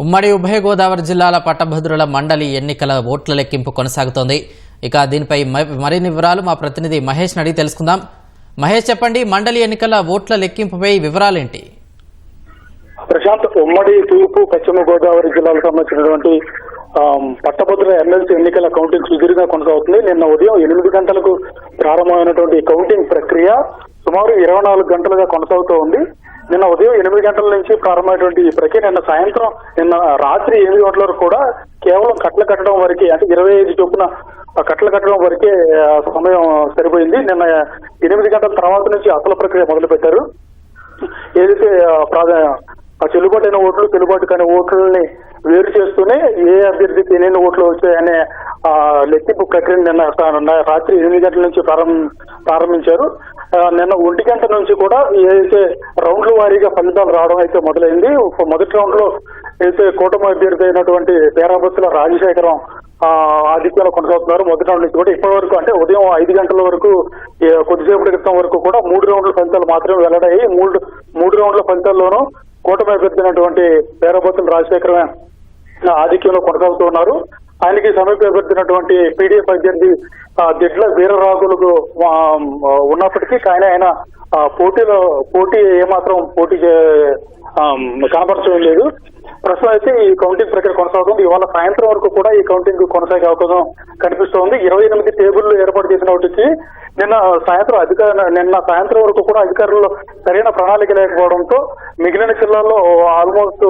ఉమ్మడి ఉభయ గోదావరి జిల్లాల పట్టభద్రుల మండలి ఎన్నికల ఓట్ల లెక్కింపు కొనసాగుతోంది. ఇక దీనిపై మరిన్ని వివరాలు మా ప్రతినిధి మహేష్ అడిగి తెలుసుకుందాం. మహేష్, చెప్పండి, మండలి ఎన్నికల ఓట్ల లెక్కింపుపై వివరాలేంటి? ప్రశాంత్, ఉమ్మడి తూర్పు పశ్చిమ గోదావరి జిల్లాలకు సంబంధించినటువంటి పట్టభద్రుల ఎమ్మెల్సీ ఎన్నికల కౌంటింగ్ సుదీర్ఘంగా కొనసాగుతుంది. నిన్న ఉదయం 8 గంటలకు ప్రారంభమైనటువంటి కౌంటింగ్ ప్రక్రియ సుమారు 24 గంటలుగా కొనసాగుతూ ఉంది. నిన్న ఉదయం 8 గంటల నుంచి ప్రారంభమైనటువంటి ఈ ప్రక్రియ నిన్న రాత్రి 8 గంటల వరకు కూడా కేవలం కట్టలు కట్టడం వరకే, అంటే 25 చొప్పున కట్టలు కట్టడం వరకే సమయం సరిపోయింది. నిన్న 8 గంటల తర్వాత నుంచి అసలు ప్రక్రియ మొదలు పెట్టారు. ఏదైతే చెల్లుబాటు అయిన ఓట్లు, చెల్లుబాటు కాని ఓట్లని వేరు చేస్తూనే ఏ అభ్యర్థికి ఎన్ని ఓట్లు వచ్చాయనే లెక్కింపు ప్రక్రియను నిన్న రాత్రి 8 గంటల నుంచి ప్రారంభించారు. నిన్న 1 గంట నుంచి కూడా ఏదైతే రౌండ్ల వారీగా ఫలితాలు రావడం అయితే మొదలైంది. మొదటి రౌండ్ లో అయితే కూటమి అభ్యర్థి అయినటువంటి పేరాబత్తుల రాజశేఖరం ఆధిక్యంలో కొనసాగుతున్నారు. మొదటి రౌండ్ నుంచి కూడా ఇప్పటి వరకు, అంటే ఉదయం 5 గంటల వరకు, కొద్దిసేపటి క్రితం వరకు కూడా 3 రౌండ్ల ఫలితాలు మాత్రమే వెల్లడయ్యాయి. మూడు రౌండ్ల ఫలితాల్లోనూ కూటమి అభ్యర్థి అయినటువంటి పేరాబత్తుల రాజశేఖరమే ఆధిక్యంలో కొనసాగుతూ ఉన్నారు. ఆయనకి సమీప అభ్యర్థినటువంటి పీడీఎఫ్ అభ్యర్థి దిడ్ల వీరరాఘులకు ఉన్నప్పటికీ ఆయన పోటీ ఏమాత్రం కనపరచడం లేదు. ప్రస్తుతం అయితే ఈ కౌంటింగ్ ప్రక్రియ కొనసాగుతుంది. ఇవాళ సాయంత్రం వరకు కూడా ఈ కౌంటింగ్ కొనసాగే అవకాశం కనిపిస్తోంది. 28 టేబుల్లు ఏర్పాటు చేసినప్పటికీ నిన్న సాయంత్రం వరకు కూడా అధికారులు సరైన ప్రణాళిక లేకపోవడంతో మిగిలిన జిల్లాల్లో ఆల్మోస్ట్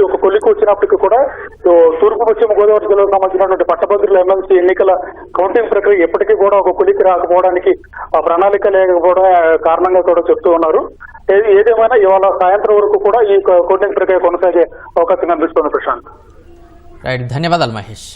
ఒక కొలికి వచ్చినప్పటికీ కూడా తూర్పు పశ్చిమ గోదావరి జిల్లాకు సంబంధించినటువంటి పట్టభద్రుల ఎమ్మెల్సీ ఎన్నికల కౌంటింగ్ ప్రక్రియ ఎప్పటికీ కూడా ఒక కొలికి రాకపోవడానికి ప్రణాళిక లేకపోవడం కారణంగా కూడా చెప్తూ ఉన్నారు. ఏదేమైనా ఇవాళ సాయంత్రం వరకు కూడా ఈ కౌంటింగ్ ప్రక్రియ కొనసాగే అవకాశం కనిపిస్తోంది. ప్రశాంత్, రైట్, ధన్యవాదాలు మహేష్.